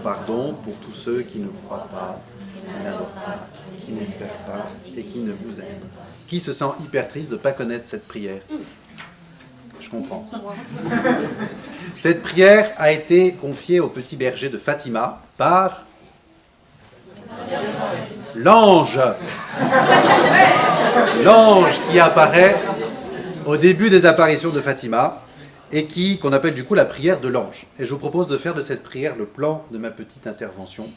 pardon pour tous ceux qui ne croient pas, qui n'adorent pas, qui n'espèrent pas et qui ne vous aiment. Qui se sent hyper triste de ne pas connaître cette prière? Je comprends. Cette prière a été confiée au petit berger de Fatima par l'ange. L'ange qui apparaît au début des apparitions de Fatima et qu'on appelle du coup la prière de l'ange. Et je vous propose de faire de cette prière le plan de ma petite intervention.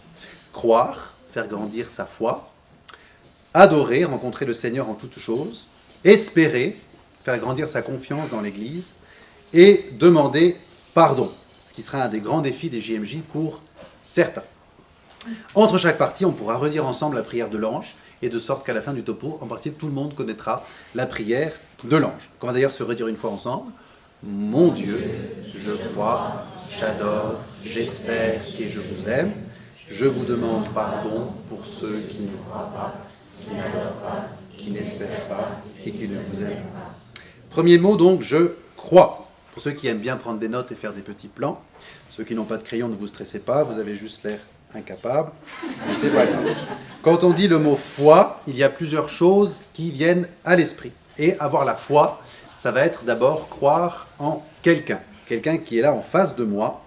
Croire, faire grandir sa foi, adorer, rencontrer le Seigneur en toutes choses, espérer, faire grandir sa confiance dans l'Église, et demander pardon, ce qui sera un des grands défis des JMJ pour certains. Entre chaque partie, on pourra redire ensemble la prière de l'ange, et de sorte qu'à la fin du topo, en principe, tout le monde connaîtra la prière de l'ange. On va d'ailleurs se redire une fois ensemble. Mon Dieu, je crois, j'adore, j'espère et je vous aime. Je vous demande pardon pour ceux qui ne croient pas, qui n'adorent pas, qui n'espèrent pas et qui ne vous aiment pas. Premier mot donc, je crois. Pour ceux qui aiment bien prendre des notes et faire des petits plans, ceux qui n'ont pas de crayon, ne vous stressez pas, vous avez juste l'air incapable, mais c'est pas grave. Quand on dit le mot foi, il y a plusieurs choses qui viennent à l'esprit. Et avoir la foi, ça va être d'abord croire en quelqu'un. Quelqu'un qui est là en face de moi,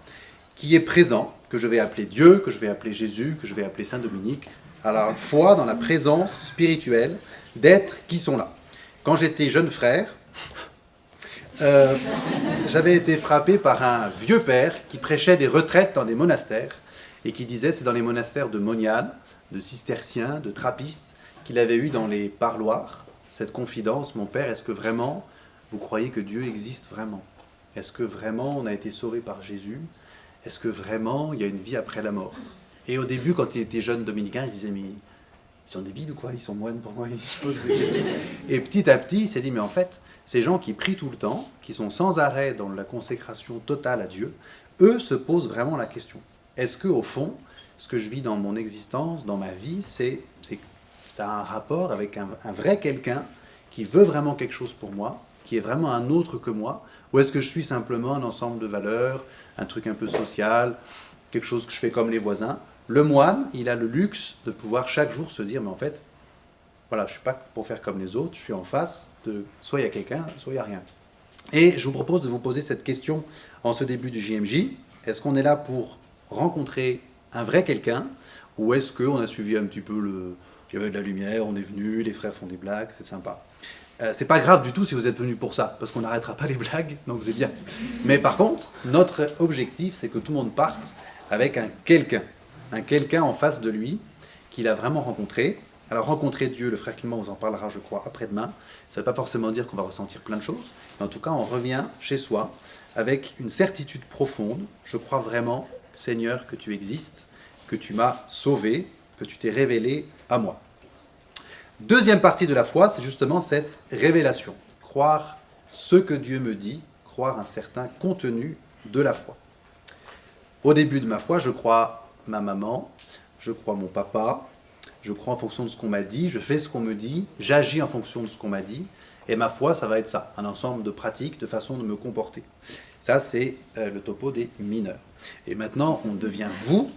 qui est présent, que je vais appeler Dieu, que je vais appeler Jésus, que je vais appeler Saint Dominique. Alors, foi dans la présence spirituelle d'êtres qui sont là. Quand j'étais jeune frère, j'avais été frappé par un vieux père qui prêchait des retraites dans des monastères et qui disait, c'est dans les monastères de Monial, de cisterciens, de trappistes, qu'il avait eu dans les parloirs cette confidence: mon père, est-ce que vraiment vous croyez que Dieu existe vraiment? Est-ce que vraiment on a été sauvé par Jésus? Est-ce que vraiment il y a une vie après la mort? Et au début, quand il était jeune dominicain, il disait, mais ils sont débiles ou quoi? Ils sont moines, pourquoi ils posent ces questions? Et petit à petit, il s'est dit, mais en fait, ces gens qui prient tout le temps, qui sont sans arrêt dans la consécration totale à Dieu, eux se posent vraiment la question. Est-ce qu'au fond, ce que je vis dans mon existence, dans ma vie, ça a un rapport avec un vrai quelqu'un qui veut vraiment quelque chose pour moi, qui est vraiment un autre que moi, ou est-ce que je suis simplement un ensemble de valeurs, un truc un peu social, quelque chose que je fais comme les voisins? Le moine, il a le luxe de pouvoir chaque jour se dire, mais en fait, voilà, je ne suis pas pour faire comme les autres, je suis en face de soit il y a quelqu'un, soit il n'y a rien. Et je vous propose de vous poser cette question en ce début du JMJ. Est-ce qu'on est là pour rencontrer un vrai quelqu'un, ou est-ce qu'on a suivi un petit peu il y avait de la lumière, on est venu, les frères font des blagues, c'est sympa. C'est pas grave du tout si vous êtes venu pour ça, parce qu'on n'arrêtera pas les blagues, donc c'est bien. Mais par contre, notre objectif, c'est que tout le monde parte avec un quelqu'un en face de lui, qu'il a vraiment rencontré. Alors rencontrer Dieu, le frère Clément vous en parlera, je crois, après-demain. Ça ne veut pas forcément dire qu'on va ressentir plein de choses, mais en tout cas, on revient chez soi avec une certitude profonde. Je crois vraiment, Seigneur, que tu existes, que tu m'as sauvé, que tu t'es révélé à moi. Deuxième partie de la foi, c'est justement cette révélation. Croire ce que Dieu me dit, croire un certain contenu de la foi. Au début de ma foi, je crois ma maman, je crois mon papa, je crois en fonction de ce qu'on m'a dit, je fais ce qu'on me dit, j'agis en fonction de ce qu'on m'a dit, et ma foi, ça va être ça, un ensemble de pratiques, de façons de me comporter. Ça, c'est le topo des mineurs. Et maintenant, on devient vous,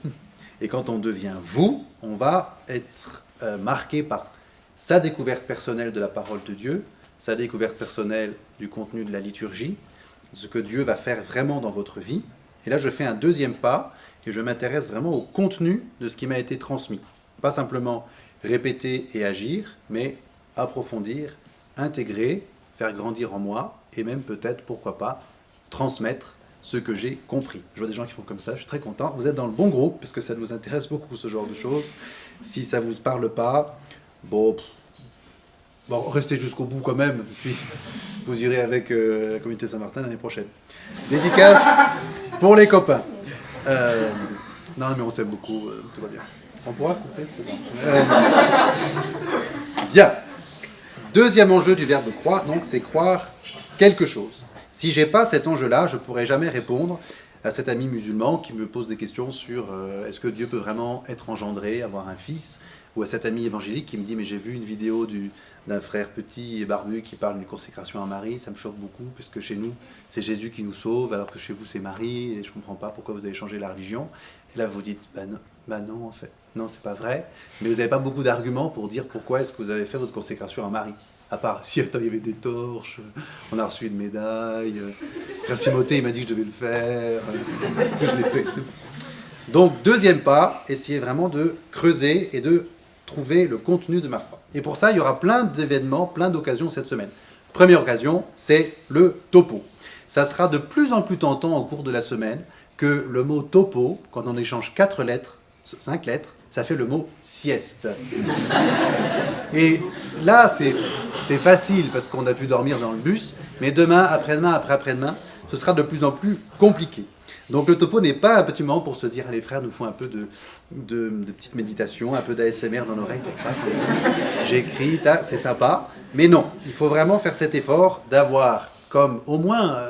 et quand on devient vous, on va être marqué par sa découverte personnelle de la parole de Dieu, sa découverte personnelle du contenu de la liturgie, ce que Dieu va faire vraiment dans votre vie. Et là, je fais un deuxième pas, et je m'intéresse vraiment au contenu de ce qui m'a été transmis. Pas simplement répéter et agir, mais approfondir, intégrer, faire grandir en moi, et même peut-être, pourquoi pas, transmettre ce que j'ai compris. Je vois des gens qui font comme ça, je suis très content. Vous êtes dans le bon groupe, parce que ça nous intéresse beaucoup, ce genre de choses. Si ça ne vous parle pas, bon, restez jusqu'au bout quand même, puis vous irez avec la communauté Saint-Martin l'année prochaine. Dédicace pour les copains. Non, mais on s'aime beaucoup, tout va bien. On pourra couper, c'est bon. Bien. Deuxième enjeu du verbe croire, donc, c'est croire quelque chose. Si j'ai pas cet enjeu-là, je ne pourrai jamais répondre à cet ami musulman qui me pose des questions sur est-ce que Dieu peut vraiment être engendré, avoir un fils, ou à cet ami évangélique qui me dit mais j'ai vu une vidéo d'un frère petit et barbu qui parle d'une consécration à Marie, ça me choque beaucoup, puisque chez nous, c'est Jésus qui nous sauve, alors que chez vous, c'est Marie, et je ne comprends pas pourquoi vous avez changé la religion. Et là, vous dites, bah non, en fait, non, c'est pas vrai, mais vous n'avez pas beaucoup d'arguments pour dire pourquoi est-ce que vous avez fait votre consécration à Marie. À part, si, attends, il y avait des torches, on a reçu une médaille, frère Timothée, il m'a dit que je devais le faire, que je l'ai fait. Donc, deuxième pas, essayez vraiment de creuser et de trouver le contenu de ma foi. Et pour ça, il y aura plein d'événements, plein d'occasions cette semaine. Première occasion, c'est le topo. Ça sera de plus en plus tentant au cours de la semaine que le mot topo, quand on échange 4 lettres, 5 lettres, ça fait le mot sieste. Et là, c'est facile parce qu'on a pu dormir dans le bus, mais demain, après-demain, après-demain, ce sera de plus en plus compliqué. Donc le topo n'est pas un petit moment pour se dire, allez frères, nous font un peu de petite méditation, un peu d'ASMR dans l'oreille, j'écris, c'est sympa, mais non, il faut vraiment faire cet effort d'avoir comme au moins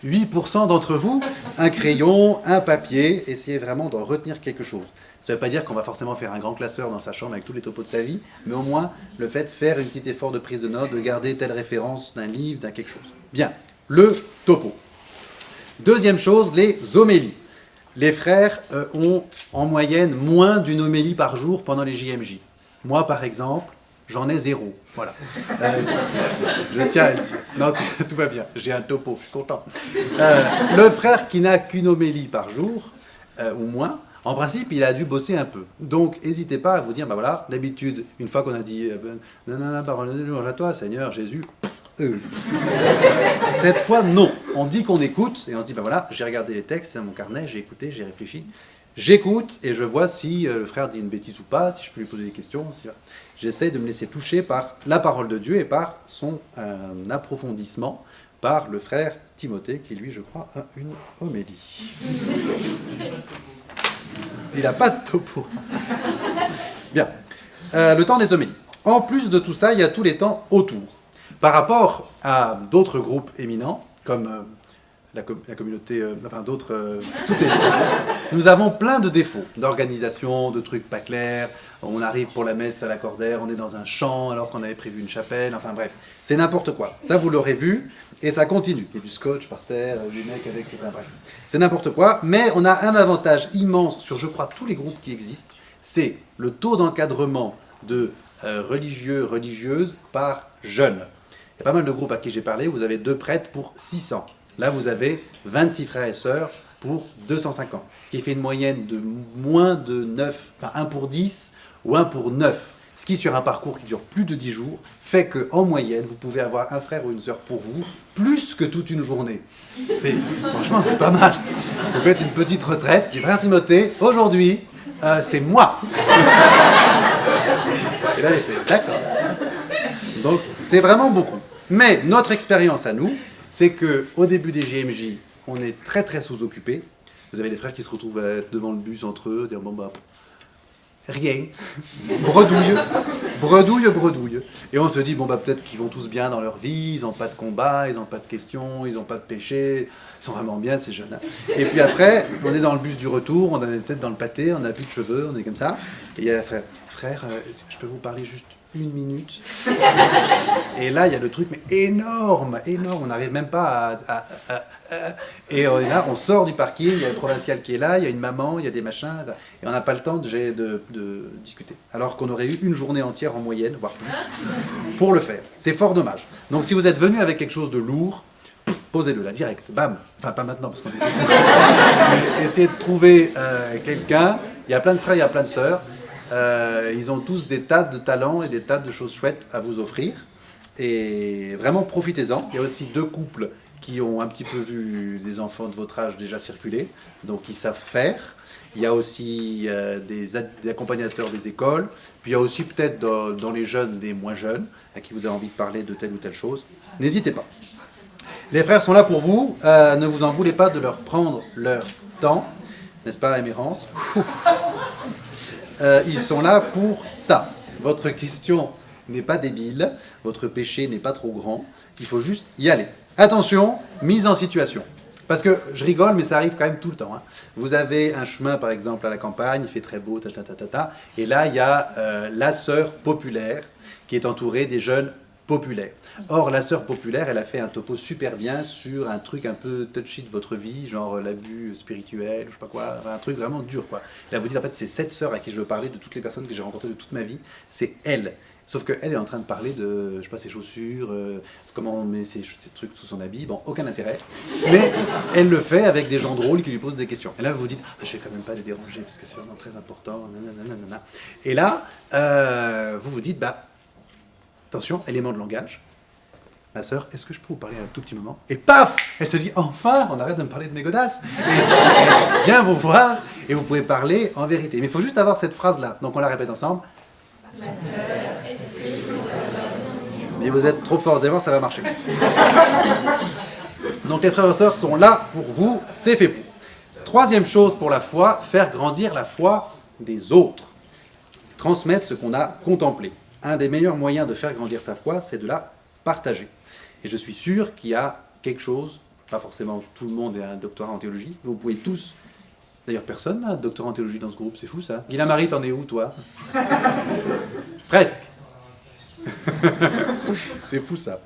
8% d'entre vous un crayon, un papier, essayez vraiment d'en retenir quelque chose. Ça ne veut pas dire qu'on va forcément faire un grand classeur dans sa chambre avec tous les topos de sa vie, mais au moins le fait de faire un petit effort de prise de notes, de garder telle référence d'un livre, d'un quelque chose. Bien, le topo. Deuxième chose, les homélies. Les frères ont en moyenne moins d'une homélie par jour pendant les JMJ. Moi, par exemple, j'en ai 0. Voilà. Je tiens à le dire. Non, tout va bien. J'ai un topo, je suis content. Le frère qui n'a qu'une homélie par jour, ou moins, en principe, il a dû bosser un peu. Donc, n'hésitez pas à vous dire, bah voilà, d'habitude, une fois qu'on a dit nanana, parole de louange à toi, Seigneur, Jésus, cette fois, non. On dit qu'on écoute, et on se dit, bah voilà, j'ai regardé les textes, c'est dans mon carnet, j'ai écouté, j'ai réfléchi. J'écoute, et je vois si le frère dit une bêtise ou pas, si je peux lui poser des questions. J'essaie de me laisser toucher par la parole de Dieu et par son approfondissement par le frère Timothée, qui lui, je crois, a une homélie. Il n'a pas de topo. Bien. Le temps des homélies. En plus de tout ça, il y a tous les temps autour. Par rapport à d'autres groupes éminents, comme la communauté, enfin d'autres... nous avons plein de défauts d'organisation, de trucs pas clairs. On arrive pour la messe à l'accordaire, on est dans un champ alors qu'on avait prévu une chapelle. Enfin bref, c'est n'importe quoi. Ça, vous l'aurez vu, et ça continue. Il y a du scotch par terre, des mecs avec... Enfin bref, c'est n'importe quoi. Mais on a un avantage immense sur, je crois, tous les groupes qui existent. C'est le taux d'encadrement de religieux, religieuses par jeunes. Il y a pas mal de groupes à qui j'ai parlé, vous avez 2 prêtres pour 600. Là, vous avez 26 frères et sœurs pour 250. Ce qui fait une moyenne de moins de 9, enfin 1 pour 10 ou 1 pour 9. Ce qui, sur un parcours qui dure plus de 10 jours, fait qu'en moyenne, vous pouvez avoir un frère ou une sœur pour vous, plus que toute une journée. Franchement, c'est pas mal. Vous faites une petite retraite, dit frère Timothée, aujourd'hui, c'est moi. Et là, il fait, d'accord. Donc, c'est vraiment beaucoup. Mais notre expérience à nous, c'est qu'au début des JMJ, on est très très sous-occupés. Vous avez les frères qui se retrouvent devant le bus entre eux, dire bon bah, rien, bredouille. Et on se dit bon bah peut-être qu'ils vont tous bien dans leur vie, ils n'ont pas de combat, ils n'ont pas de questions, ils n'ont pas de péché, ils sont vraiment bien ces jeunes-là. Et puis après, on est dans le bus du retour, on a la tête dans le pâté, on n'a plus de cheveux, on est comme ça. Et il y a frère, je peux vous parler juste 1 minute. Et là, il y a le truc, mais énorme. On n'arrive même pas Et on est là, on sort du parking, il y a le provincial qui est là, il y a une maman, il y a des machins, et on n'a pas le temps de discuter. Alors qu'on aurait eu une journée entière en moyenne, voire plus, pour le faire. C'est fort dommage. Donc si vous êtes venu avec quelque chose de lourd, posez-le là, direct, bam. Enfin, pas maintenant, parce qu'on est... Essayez de trouver quelqu'un. Il y a plein de frères, il y a plein de sœurs. Ils ont tous des tas de talents et des tas de choses chouettes à vous offrir. Et vraiment, profitez-en. Il y a aussi 2 couples qui ont un petit peu vu des enfants de votre âge déjà circuler, donc ils savent faire. Il y a aussi des accompagnateurs des écoles. Puis il y a aussi peut-être dans les jeunes, des moins jeunes, à qui vous avez envie de parler de telle ou telle chose. N'hésitez pas. Les frères sont là pour vous. Ne vous en voulez pas de leur prendre leur temps. N'est-ce pas, Émérance? Ils sont là pour ça. Votre question n'est pas débile, votre péché n'est pas trop grand, il faut juste y aller. Attention, mise en situation. Parce que je rigole, mais ça arrive quand même tout le temps. Hein. Vous avez un chemin, par exemple, à la campagne, il fait très beau, et là, il y a la sœur populaire qui est entourée des jeunes populaires. Or, la sœur populaire, elle a fait un topo super bien sur un truc un peu touchy de votre vie, genre l'abus spirituel, ou je sais pas quoi, un truc vraiment dur, quoi. Et là, vous dites, en fait, c'est cette sœur à qui je veux parler de toutes les personnes que j'ai rencontrées de toute ma vie, c'est elle. Sauf qu'elle est en train de parler de, je sais pas, ses chaussures, comment on met ses trucs sous son habit, bon, aucun intérêt. Mais elle le fait avec des gens drôles qui lui posent des questions. Et là, vous vous dites, ah, je vais quand même pas les déranger, parce que c'est vraiment très important, nanana. Et là, vous vous dites, bah, attention, élément de langage. Ma sœur, est-ce que je peux vous parler un tout petit moment? Et paf! Elle se dit, enfin, on arrête de me parler de mes godasses. Et elle vient vous voir, et vous pouvez parler en vérité. Mais il faut juste avoir cette phrase-là. Donc on la répète ensemble. Ma sœur, est-ce que je peux vous parler? Mais vous êtes trop forts, ça va marcher. Donc les frères et sœurs sont là pour vous, c'est fait pour. Troisième chose pour la foi, faire grandir la foi des autres. Transmettre ce qu'on a contemplé. Un des meilleurs moyens de faire grandir sa foi, c'est de la partager. Et je suis sûr qu'il y a quelque chose, pas forcément tout le monde est un doctorat en théologie, vous pouvez tous, d'ailleurs personne n'a un doctorat en théologie dans ce groupe, c'est fou ça. Guy-Marie, t'en es où toi? Presque. C'est fou ça.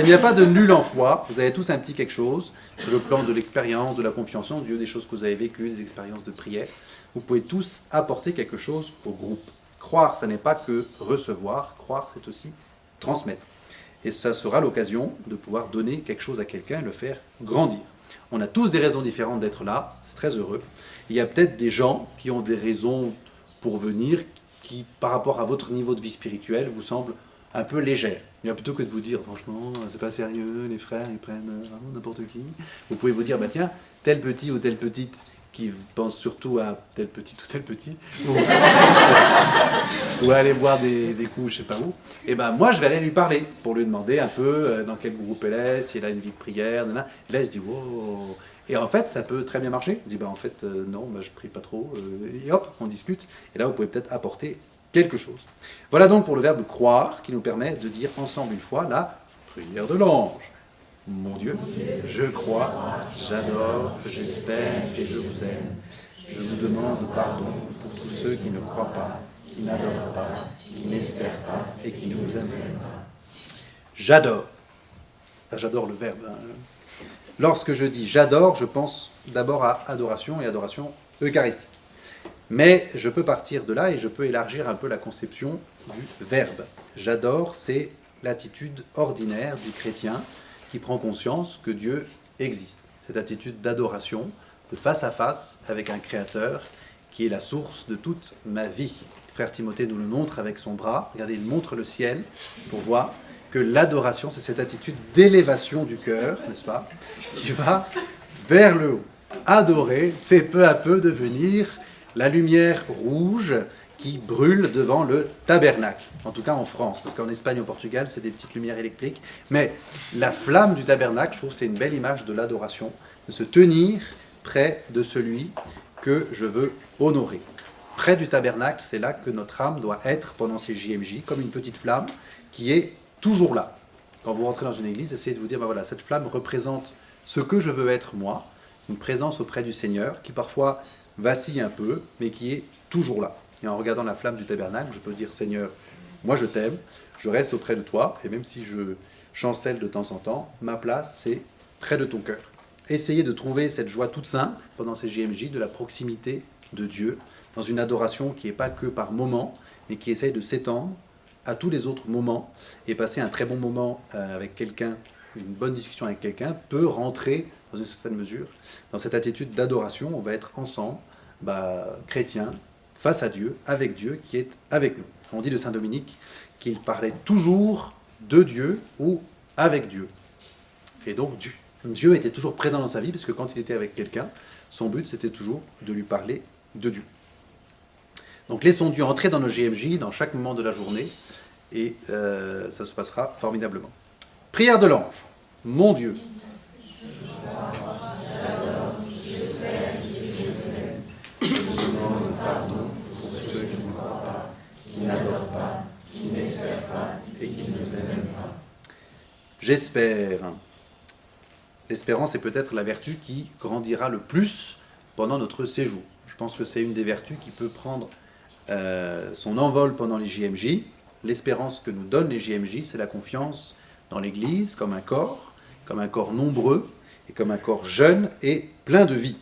Il n'y a pas de nul en foi, vous avez tous un petit quelque chose, sur le plan de l'expérience, de la confiance en Dieu, des choses que vous avez vécues, des expériences de prière. Vous pouvez tous apporter quelque chose au groupe. Croire, ça n'est pas que recevoir, croire, c'est aussi transmettre. Et ça sera l'occasion de pouvoir donner quelque chose à quelqu'un et le faire grandir. On a tous des raisons différentes d'être là, c'est très heureux. Il y a peut-être des gens qui ont des raisons pour venir qui, par rapport à votre niveau de vie spirituelle, vous semblent un peu légères. Et plutôt que de vous dire, franchement, c'est pas sérieux, les frères, ils prennent vraiment n'importe qui, vous pouvez vous dire, bah tiens, tel petit ou telle petite qui pense surtout à tel petit ou tel petit, ou aller boire des coups, je sais pas où, et ben moi je vais aller lui parler, pour lui demander un peu dans quel groupe elle est, si elle a une vie de prière, nanana. Et là il se dit, wow. Et en fait ça peut très bien marcher, il dit, bah en fait non, bah, je prie pas trop, et hop, on discute, et là vous pouvez peut-être apporter quelque chose. Voilà donc pour le verbe croire, qui nous permet de dire ensemble une fois la prière de l'ange. Mon Dieu, je crois, j'adore, j'espère et je vous aime. Je vous demande pardon pour tous ceux qui ne croient pas, qui n'adorent pas, qui n'espèrent pas et qui ne vous aiment pas. J'adore. Enfin, j'adore le verbe. Hein. Lorsque je dis j'adore, je pense d'abord à adoration et adoration eucharistique. Mais je peux partir de là et je peux élargir un peu la conception du verbe. J'adore, c'est l'attitude ordinaire du chrétien qui prend conscience que Dieu existe. Cette attitude d'adoration, de face à face avec un créateur qui est la source de toute ma vie. Frère Timothée nous le montre avec son bras. Regardez, il montre le ciel pour voir que l'adoration, c'est cette attitude d'élévation du cœur, n'est-ce pas, qui va vers le haut. Adorer, c'est peu à peu devenir la lumière rouge qui brûle devant le tabernacle, en tout cas en France, parce qu'en Espagne, au Portugal, c'est des petites lumières électriques, mais la flamme du tabernacle, je trouve que c'est une belle image de l'adoration, de se tenir près de celui que je veux honorer. Près du tabernacle, c'est là que notre âme doit être pendant ces JMJ, comme une petite flamme qui est toujours là. Quand vous rentrez dans une église, essayez de vous dire, ben voilà, cette flamme représente ce que je veux être moi, une présence auprès du Seigneur, qui parfois vacille un peu, mais qui est toujours là. Et en regardant la flamme du tabernacle, je peux dire, Seigneur, moi je t'aime, je reste auprès de toi, et même si je chancelle de temps en temps, ma place, c'est près de ton cœur. Essayez de trouver cette joie toute simple, pendant ces JMJ, de la proximité de Dieu, dans une adoration qui n'est pas que par moment, mais qui essaye de s'étendre à tous les autres moments, et passer un très bon moment avec quelqu'un, une bonne discussion avec quelqu'un, peut rentrer, dans une certaine mesure, dans cette attitude d'adoration. On va être ensemble, chrétiens, face à Dieu, avec Dieu qui est avec nous. On dit de Saint Dominique qu'il parlait toujours de Dieu ou avec Dieu. Et donc Dieu était toujours présent dans sa vie, parce que quand il était avec quelqu'un, son but c'était toujours de lui parler de Dieu. Donc laissons Dieu entrer dans nos JMJ, dans chaque moment de la journée, et ça se passera formidablement. Prière de l'ange. Mon Dieu. Pardon pour ceux qui ne croient pas, qui n'adorent pas, qui n'espèrent pas et qui ne nous aiment pas. J'espère. L'espérance est peut-être la vertu qui grandira le plus pendant notre séjour. Je pense que c'est une des vertus qui peut prendre son envol pendant les JMJ. l'espérance que nous donnent les JMJ, c'est la confiance dans l'Église comme un corps nombreux, et comme un corps jeune et plein de vie.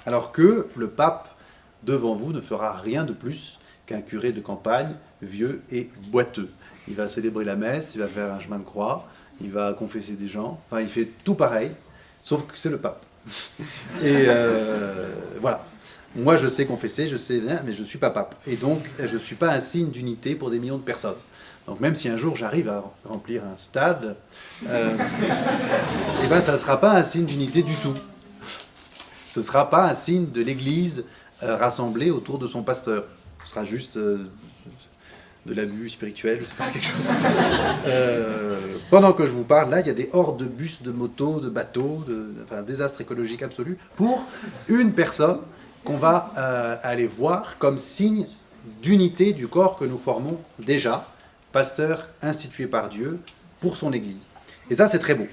Alors que le pape, devant vous, ne fera rien de plus qu'un curé de campagne, vieux et boiteux. Il va célébrer la messe, il va faire un chemin de croix, il va confesser des gens, enfin il fait tout pareil, sauf que c'est le pape. Et voilà. Moi je sais confesser, je sais bien, mais je ne suis pas pape. Et donc je ne suis pas un signe d'unité pour des millions de personnes. Donc même si un jour j'arrive à remplir un stade, eh ben, ça ne sera pas un signe d'unité du tout. Ce ne sera pas un signe de l'Église rassemblée autour de son pasteur. Ce sera juste de l'abus spirituel, je sais pas, quelque chose. Pendant que je vous parle, là, il y a des hordes de bus, de motos, de bateaux, enfin, un désastre écologique absolu, pour une personne qu'on va aller voir comme signe d'unité du corps que nous formons déjà, pasteur institué par Dieu pour son Église. Et ça, c'est très beau.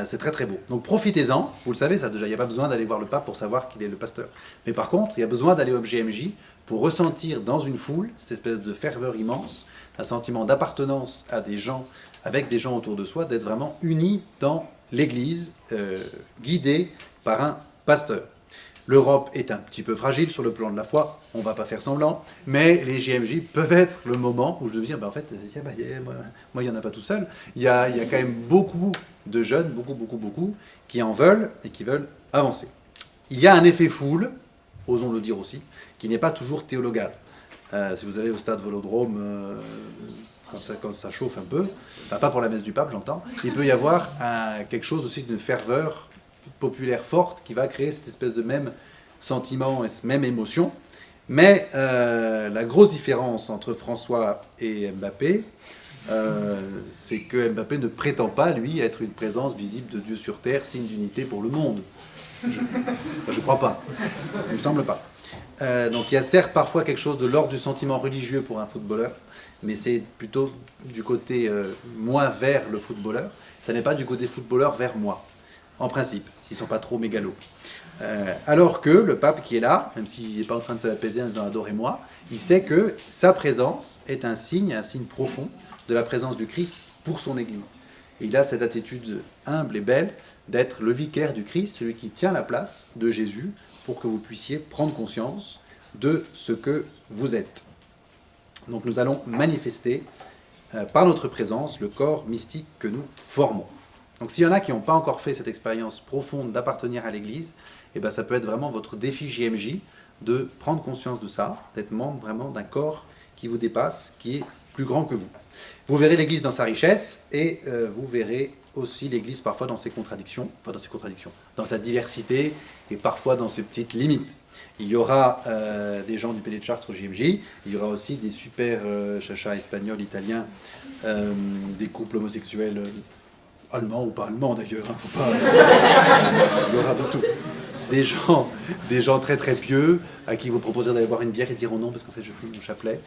C'est très très beau. Donc profitez-en, vous le savez ça déjà, il n'y a pas besoin d'aller voir le pape pour savoir qu'il est le pasteur. Mais par contre, il y a besoin d'aller au JMJ pour ressentir dans une foule cette espèce de ferveur immense, un sentiment d'appartenance à des gens, avec des gens autour de soi, d'être vraiment unis dans l'Église, guidés par un pasteur. L'Europe est un petit peu fragile sur le plan de la foi, on ne va pas faire semblant, mais les JMJ peuvent être le moment où je me dis, en fait, moi, il n'y en a pas tout seul. Il y a quand même beaucoup de jeunes, beaucoup, qui en veulent et qui veulent avancer. Il y a un effet foule, osons le dire aussi, qui n'est pas toujours théologal. Si vous allez au stade Vélodrome, quand ça chauffe un peu, enfin, pas pour la messe du pape, j'entends, il peut y avoir quelque chose aussi d'une ferveur populaire forte qui va créer cette espèce de même sentiment et cette même émotion. Mais la grosse différence entre François et Mbappé, c'est que Mbappé ne prétend pas, lui, être une présence visible de Dieu sur terre, signe d'unité pour le monde. Je crois pas. Il me semble pas. Donc il y a certes parfois quelque chose de l'ordre du sentiment religieux pour un footballeur, mais c'est plutôt du côté moi vers le footballeur. Ça n'est pas du côté footballeur vers moi. En principe, s'ils ne sont pas trop mégalos. Alors que le pape qui est là, même s'il n'est pas en train de se la péter en disant « adorez-moi », il sait que sa présence est un signe profond de la présence du Christ pour son Église. Et il a cette attitude humble et belle d'être le vicaire du Christ, celui qui tient la place de Jésus pour que vous puissiez prendre conscience de ce que vous êtes. Donc nous allons manifester par notre présence le corps mystique que nous formons. Donc s'il y en a qui n'ont pas encore fait cette expérience profonde d'appartenir à l'Église, eh ben, ça peut être vraiment votre défi JMJ de prendre conscience de ça, d'être membre vraiment d'un corps qui vous dépasse, qui est plus grand que vous. Vous verrez l'Église dans sa richesse et vous verrez aussi l'Église parfois dans ses contradictions, dans sa diversité et parfois dans ses petites limites. Il y aura des gens du PD de Chartres au JMJ, il y aura aussi des super chachas espagnols, italiens, des couples homosexuels allemands ou pas allemands d'ailleurs, hein, faut pas... il y aura de tout. Des gens très très pieux à qui vous proposez d'aller boire une bière et diront non parce qu'en fait je fume mon chapelet.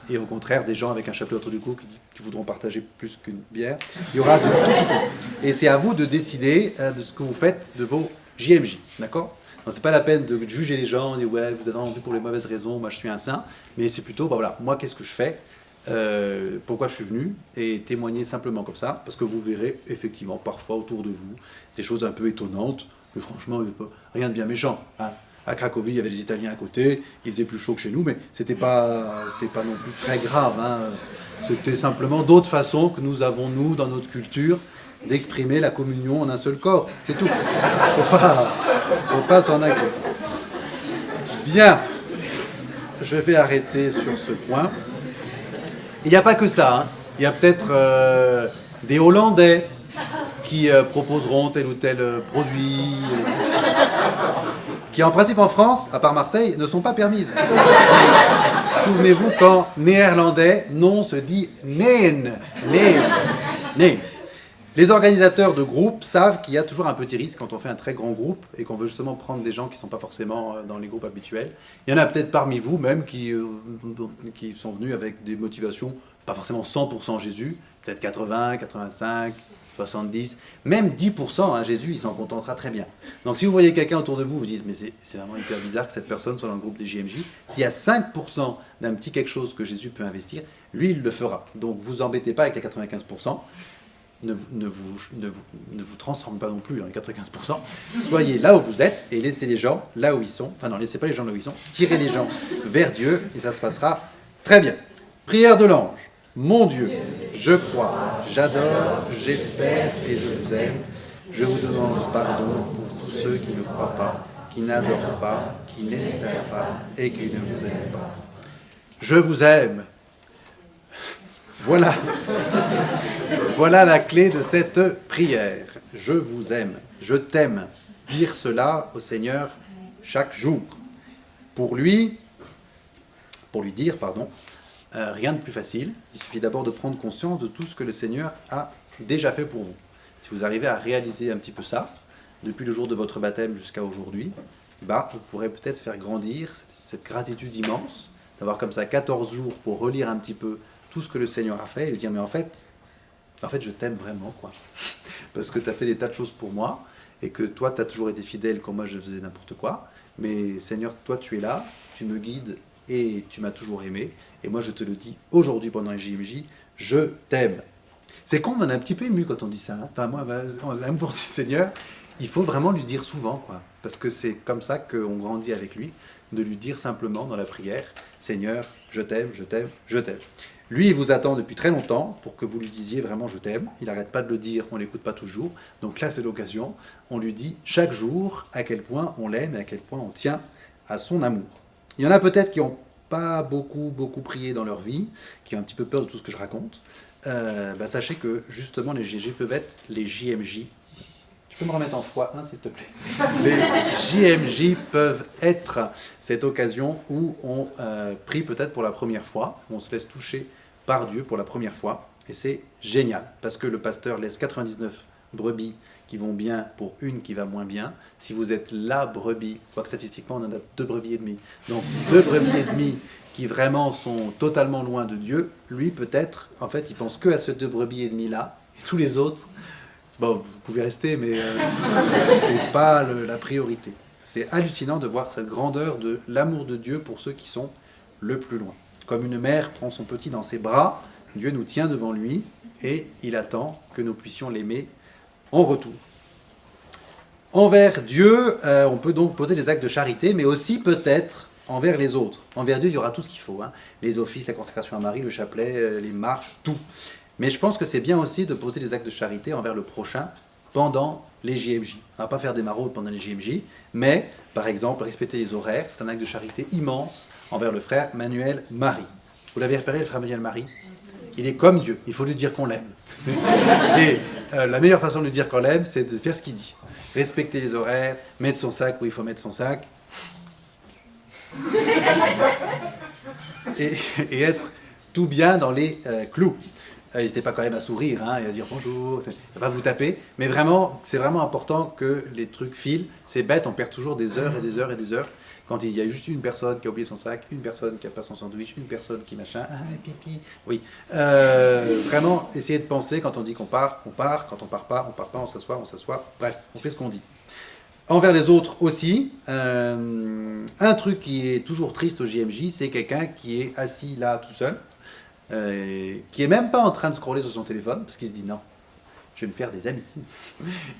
Et au contraire, des gens avec un chapelet autour du cou qui voudront partager plus qu'une bière. Il y aura de tout. Et c'est à vous de décider de ce que vous faites de vos JMJ, d'accord ? Donc c'est pas la peine de juger les gens, de dire ouais, vous êtes envie pour les mauvaises raisons, moi je suis un saint. Mais c'est plutôt, bah voilà, moi qu'est-ce que je fais ? Pourquoi je suis venu, et témoigner simplement comme ça, parce que vous verrez effectivement parfois autour de vous des choses un peu étonnantes, mais franchement, rien de bien méchant. Hein. À Cracovie, il y avait des Italiens à côté, il faisait plus chaud que chez nous, mais c'était pas non plus très grave. Hein. C'était simplement d'autres façons que nous avons, nous, dans notre culture, d'exprimer la communion en un seul corps. C'est tout. Faut pas s'en inquiéter. Bien. Je vais arrêter sur ce point. Il n'y a pas que ça. Hein. Il y a peut-être des Hollandais qui proposeront tel ou tel produit, qui en principe en France, à part Marseille, ne sont pas permises. Souvenez-vous quand néerlandais, non se dit neen. Neen. Les organisateurs de groupes savent qu'il y a toujours un petit risque quand on fait un très grand groupe et qu'on veut justement prendre des gens qui ne sont pas forcément dans les groupes habituels. Il y en a peut-être parmi vous même qui sont venus avec des motivations, pas forcément 100% Jésus, peut-être 80, 85, 70, même 10%, hein, Jésus, il s'en contentera très bien. Donc si vous voyez quelqu'un autour de vous, vous dites, mais c'est vraiment hyper bizarre que cette personne soit dans le groupe des JMJ. S'il y a 5% d'un petit quelque chose que Jésus peut investir, lui, il le fera. Donc vous embêtez pas avec les 95%. Ne vous transformez pas non plus dans les 95%. Soyez là où vous êtes et laissez les gens là où ils sont. Enfin non, laissez pas les gens là où ils sont. Tirez les gens vers Dieu et ça se passera très bien. Prière de l'ange. Mon Dieu, je crois, j'adore, j'espère et je vous aime. Je vous demande pardon pour tous ceux qui ne croient pas, qui n'adorent pas, qui n'espèrent pas et qui ne vous aiment pas. Je vous aime. Voilà. Voilà la clé de cette prière. Je vous aime, je t'aime. Dire cela au Seigneur chaque jour. Pour lui dire, rien de plus facile. Il suffit d'abord de prendre conscience de tout ce que le Seigneur a déjà fait pour vous. Si vous arrivez à réaliser un petit peu ça, depuis le jour de votre baptême jusqu'à aujourd'hui, vous pourrez peut-être faire grandir cette gratitude immense, d'avoir comme ça 14 jours pour relire un petit peu tout ce que le Seigneur a fait et lui dire, mais en fait, je t'aime vraiment, quoi. Parce que tu as fait des tas de choses pour moi, et que toi, tu as toujours été fidèle quand moi, je faisais n'importe quoi. Mais Seigneur, toi, tu es là, tu me guides, et tu m'as toujours aimé. Et moi, je te le dis aujourd'hui pendant les JMJ, je t'aime. C'est con, on est un petit peu ému quand on dit ça. Hein. Enfin, moi, l'amour du Seigneur, il faut vraiment lui dire souvent, quoi. Parce que c'est comme ça qu'on grandit avec lui, de lui dire simplement dans la prière, Seigneur, je t'aime, je t'aime, je t'aime. Lui, il vous attend depuis très longtemps pour que vous lui disiez vraiment je t'aime. Il n'arrête pas de le dire, on ne l'écoute pas toujours. Donc là, c'est l'occasion. On lui dit chaque jour à quel point on l'aime et à quel point on tient à son amour. Il y en a peut-être qui n'ont pas beaucoup prié dans leur vie, qui ont un petit peu peur de tout ce que je raconte. Sachez que justement, les GG peuvent être les JMJ. Tu peux me remettre en x1, s'il te plaît. Les JMJ peuvent être cette occasion où on prie peut-être pour la première fois, où on se laisse toucher par Dieu pour la première fois. Et c'est génial, parce que le pasteur laisse 99 brebis qui vont bien pour une qui va moins bien. Si vous êtes la brebis, quoique statistiquement on en a 2 brebis et demi, donc 2 brebis et demi qui vraiment sont totalement loin de Dieu, lui peut-être, en fait, il pense que à ces 2 brebis et demi là, et tous les autres, vous pouvez rester, mais c'est pas la priorité. C'est hallucinant de voir cette grandeur de l'amour de Dieu pour ceux qui sont le plus loin. Comme une mère prend son petit dans ses bras, Dieu nous tient devant lui et il attend que nous puissions l'aimer en retour. Envers Dieu, on peut donc poser des actes de charité, mais aussi peut-être envers les autres. Envers Dieu, il y aura tout ce qu'il faut. Hein. Les offices, la consécration à Marie, le chapelet, les marches, tout. Mais je pense que c'est bien aussi de poser des actes de charité envers le prochain pendant les JMJ. On ne va pas faire des maraudes pendant les JMJ, mais par exemple, respecter les horaires, c'est un acte de charité immense envers le frère Manuel Marie. Vous l'avez repéré, le frère Manuel Marie ? Il est comme Dieu, il faut lui dire qu'on l'aime. Et la meilleure façon de lui dire qu'on l'aime, c'est de faire ce qu'il dit. Respecter les horaires, mettre son sac où il faut mettre son sac, et être tout bien dans les clous. N'hésitez pas quand même à sourire et à dire bonjour, à pas vous taper, mais vraiment, c'est vraiment important que les trucs filent. C'est bête, on perd toujours des heures et des heures et des heures quand il y a juste une personne qui a oublié son sac, une personne qui n'a pas son sandwich, une personne qui machin, pipi. Oui, vraiment, essayez de penser quand on dit qu'on part, quand on part pas, on s'assoit, bref, on fait ce qu'on dit. Envers les autres aussi, un truc qui est toujours triste au JMJ, c'est quelqu'un qui est assis là tout seul, qui est même pas en train de scroller sur son téléphone, parce qu'il se dit non, je vais me faire des amis.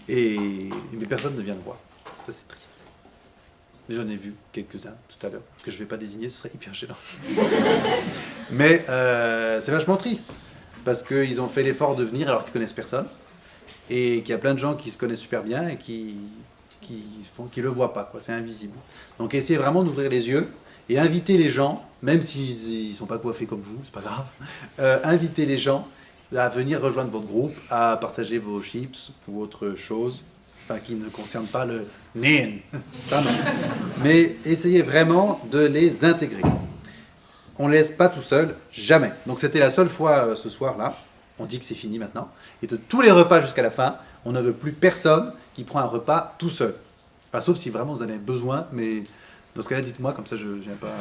Mais personne ne vient le voir. Ça, c'est triste. J'en ai vu quelques-uns tout à l'heure, que je ne vais pas désigner, ce serait hyper gênant. Mais c'est vachement triste, parce qu'ils ont fait l'effort de venir alors qu'ils connaissent personne, et qu'il y a plein de gens qui se connaissent super bien et qui le voient pas, quoi. C'est invisible. Donc essayez vraiment d'ouvrir les yeux et inviter les gens, même s'ils ne sont pas coiffés comme vous, c'est pas grave, invitez les gens à venir rejoindre votre groupe, à partager vos chips ou autre chose, enfin, qui ne concerne pas le nien, ça non. Mais essayez vraiment de les intégrer. On ne les laisse pas tout seuls, jamais. Donc c'était la seule fois ce soir-là, on dit que c'est fini maintenant, et de tous les repas jusqu'à la fin, on ne veut plus personne qui prend un repas tout seul. Enfin, sauf si vraiment vous en avez besoin, mais dans ce cas-là, dites-moi, comme ça je viens pas...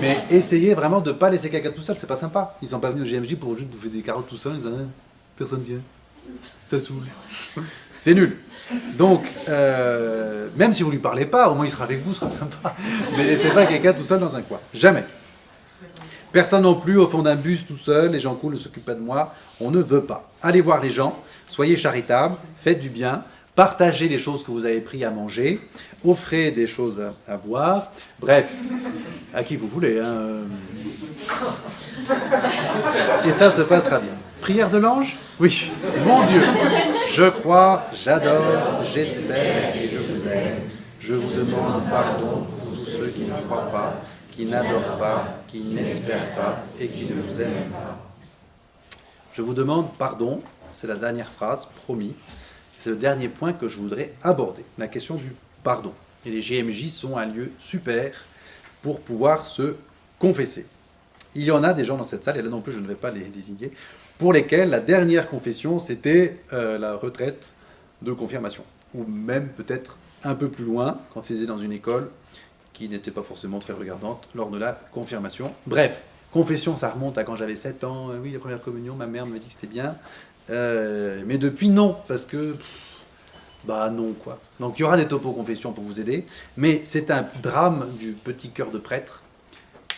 Mais essayez vraiment de ne pas laisser quelqu'un tout seul, c'est pas sympa. Ils sont pas venus au GMJ pour juste bouffer des carottes tout seuls, ils disent personne vient. Ça saoule. C'est nul. Donc, même si vous lui parlez pas, au moins il sera avec vous, ce sera sympa. Mais laissez pas quelqu'un tout seul dans un coin. Jamais. Personne non plus au fond d'un bus tout seul, les gens cool ne s'occupent pas de moi, on ne veut pas. Allez voir les gens, soyez charitables, faites du bien, partagez les choses que vous avez pris à manger, offrez des choses à boire, bref, à qui vous voulez. Hein. Et ça se passera bien. Prière de l'ange? Oui. Mon Dieu, je crois, j'adore, j'espère et je vous aime. Je vous demande pardon pour tous ceux qui ne croient pas, qui n'adorent pas, qui n'espèrent pas et qui ne vous aiment pas. Je vous demande pardon, c'est la dernière phrase, promis. C'est le dernier point que je voudrais aborder, la question du pardon. Et les GMJ sont un lieu super pour pouvoir se confesser. Il y en a des gens dans cette salle, et là non plus je ne vais pas les désigner, pour lesquels la dernière confession c'était la retraite de confirmation. Ou même peut-être un peu plus loin, quand ils étaient dans une école qui n'était pas forcément très regardante lors de la confirmation. Bref, confession, ça remonte à quand j'avais 7 ans. Oui, la première communion, ma mère me dit que c'était bien. Mais depuis, non, parce que... Bah non, quoi. Donc il y aura des topos confessions pour vous aider. Mais c'est un drame du petit cœur de prêtre.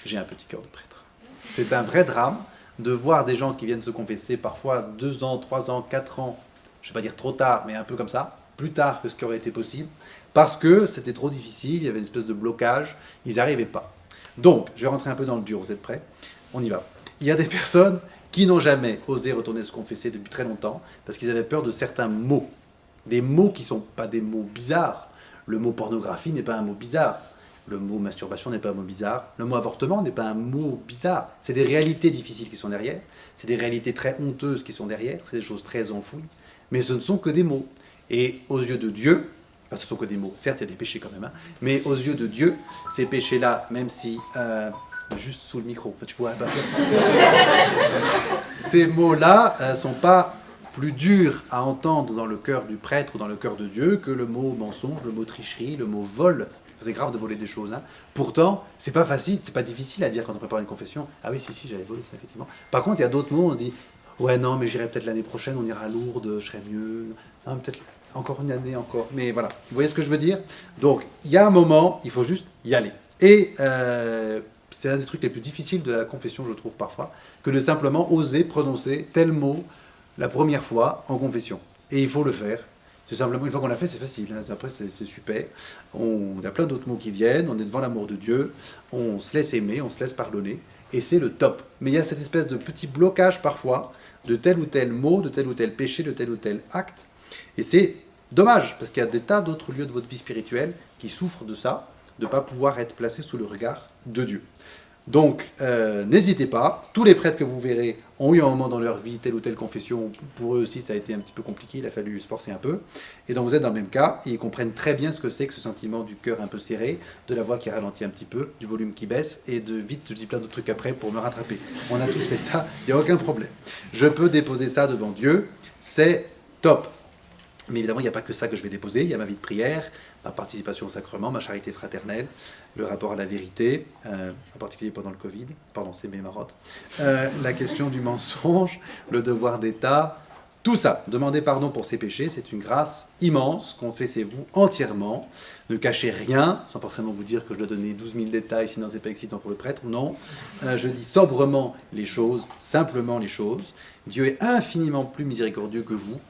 J'ai un petit cœur de prêtre. C'est un vrai drame de voir des gens qui viennent se confesser parfois 2 ans, 3 ans, 4 ans, je ne vais pas dire trop tard, mais un peu comme ça, plus tard que ce qui aurait été possible, parce que c'était trop difficile, il y avait une espèce de blocage, ils n'y arrivaient pas. Donc, je vais rentrer un peu dans le dur, vous êtes prêts? On y va. Il y a des personnes qui n'ont jamais osé retourner se confesser depuis très longtemps, parce qu'ils avaient peur de certains mots. Des mots qui ne sont pas des mots bizarres. Le mot pornographie n'est pas un mot bizarre. Le mot masturbation n'est pas un mot bizarre. Le mot avortement n'est pas un mot bizarre. C'est des réalités difficiles qui sont derrière. C'est des réalités très honteuses qui sont derrière. C'est des choses très enfouies. Mais ce ne sont que des mots. Et aux yeux de Dieu, enfin ce ne sont que des mots, certes il y a des péchés quand même, hein, mais aux yeux de Dieu, ces péchés-là, même si, juste sous le micro, tu pourrais pas faire. Ces mots-là ne sont pas plus durs à entendre dans le cœur du prêtre ou dans le cœur de Dieu que le mot mensonge, le mot tricherie, le mot vol. C'est grave de voler des choses. Hein. Pourtant, c'est pas facile, c'est pas difficile à dire quand on prépare une confession. Ah oui, si, j'avais volé ça, effectivement. Par contre, il y a d'autres mots, on se dit, ouais, non, mais j'irai peut-être l'année prochaine, on ira à Lourdes, je serai mieux. Non, peut-être encore une année, encore. Mais voilà, vous voyez ce que je veux dire? Donc, il y a un moment, il faut juste y aller. Et c'est un des trucs les plus difficiles de la confession, je trouve, parfois, que de simplement oser prononcer tel mot la première fois en confession. Et il faut le faire. C'est simplement, une fois qu'on l'a fait, c'est facile. Hein. Après, c'est super. Il y a plein d'autres mots qui viennent. On est devant l'amour de Dieu. On se laisse aimer, on se laisse pardonner. Et c'est le top. Mais il y a cette espèce de petit blocage parfois de tel ou tel mot, de tel ou tel péché, de tel ou tel acte. Et c'est dommage, parce qu'il y a des tas d'autres lieux de votre vie spirituelle qui souffrent de ça, de ne pas pouvoir être placés sous le regard de Dieu. Donc, n'hésitez pas. Tous les prêtres que vous verrez ont eu un moment dans leur vie telle ou telle confession. Pour eux aussi, ça a été un petit peu compliqué. Il a fallu se forcer un peu. Et donc, vous êtes dans le même cas. Et ils comprennent très bien ce que c'est que ce sentiment du cœur un peu serré, de la voix qui ralentit un petit peu, du volume qui baisse. Et de vite, je dis plein d'autres trucs après pour me rattraper. On a tous fait ça. Il n'y a aucun problème. Je peux déposer ça devant Dieu. C'est top. Mais évidemment, il n'y a pas que ça que je vais déposer. Il y a ma vie de prière, ma participation au sacrement, ma charité fraternelle, le rapport à la vérité, en particulier pendant le Covid. Pardon, c'est mes marottes. La question du mensonge, le devoir d'État, tout ça. Demander pardon pour ses péchés, c'est une grâce immense. Confessez-vous entièrement. Ne cachez rien, sans forcément vous dire que je dois donner 12 000 détails, sinon c'est pas excitant pour le prêtre. Non. Je dis sobrement les choses, simplement les choses. Dieu est infiniment plus miséricordieux que vous,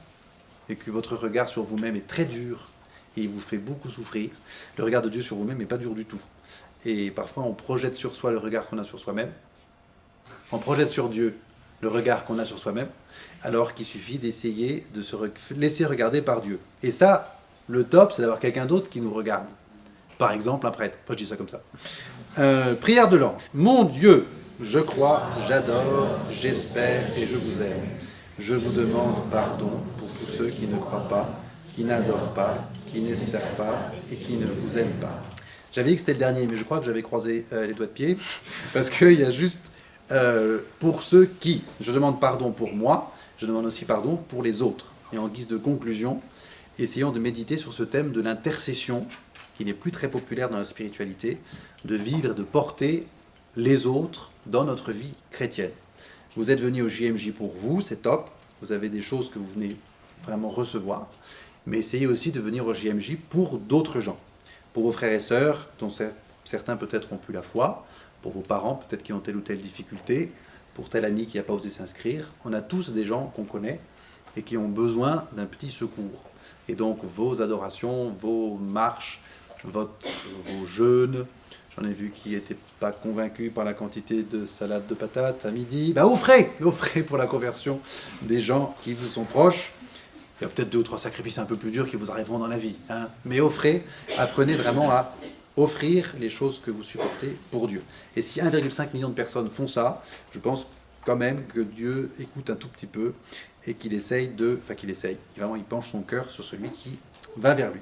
et que votre regard sur vous-même est très dur, et il vous fait beaucoup souffrir. Le regard de Dieu sur vous-même n'est pas dur du tout. Et parfois, on projette sur soi le regard qu'on a sur soi-même. On projette sur Dieu le regard qu'on a sur soi-même, alors qu'il suffit d'essayer de se laisser regarder par Dieu. Et ça, le top, c'est d'avoir quelqu'un d'autre qui nous regarde. Par exemple, un prêtre. Moi, je dis ça comme ça. Prière de l'ange. Mon Dieu, je crois, j'adore, j'espère et je vous aime. Je vous demande pardon pour tous ceux qui ne croient pas, qui n'adorent pas, qui n'espèrent pas et qui ne vous aiment pas. J'avais dit que c'était le dernier, mais je crois que j'avais croisé les doigts de pied, parce qu'il y a juste pour ceux qui, je demande pardon pour moi, je demande aussi pardon pour les autres. Et en guise de conclusion, essayons de méditer sur ce thème de l'intercession, qui n'est plus très populaire dans la spiritualité, de vivre et de porter les autres dans notre vie chrétienne. Vous êtes venus au JMJ pour vous, c'est top. vous avez des choses que vous venez vraiment recevoir, mais essayez aussi de venir au JMJ pour d'autres gens, pour vos frères et sœurs, dont certains peut-être ont plus la foi, pour vos parents peut-être qui ont telle ou telle difficulté, pour tel ami qui n'a pas osé s'inscrire. On a tous des gens qu'on connaît et qui ont besoin d'un petit secours. Et donc vos adorations, vos marches, vos jeûnes, j'en ai vu qui n'étaient pas convaincus par la quantité de salade de patates à midi, offrez pour la conversion des gens qui vous sont proches. Il y a peut-être 2 ou 3 sacrifices un peu plus durs qui vous arriveront dans la vie, hein. Mais offrez, apprenez vraiment à offrir les choses que vous supportez pour Dieu. Et si 1,5 million de personnes font ça, je pense quand même que Dieu écoute un tout petit peu et qu'il essaye vraiment il penche son cœur sur celui qui va vers lui.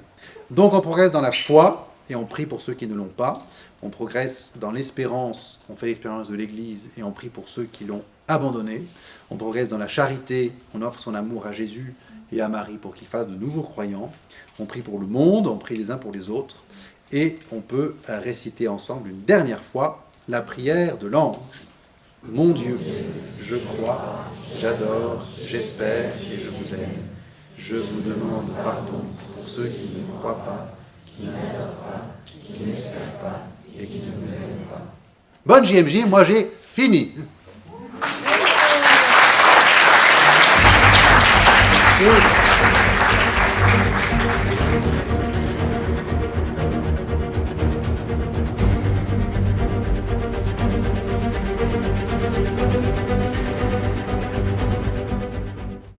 Donc on progresse dans la foi et on prie pour ceux qui ne l'ont pas. On progresse dans l'espérance, on fait l'expérience de l'Église et on prie pour ceux qui l'ont abandonné. On progresse dans la charité, on offre son amour à Jésus et à Marie pour qu'ils fassent de nouveaux croyants. On prie pour le monde, on prie les uns pour les autres. Et on peut réciter ensemble une dernière fois la prière de l'ange. Mon Dieu, je crois, j'adore, j'espère et je vous aime. Je vous demande pardon pour ceux qui ne croient pas, qui n'espèrent pas, qui n'espèrent pas et qui ne vous aiment pas. Bonne JMJ, moi j'ai fini. Et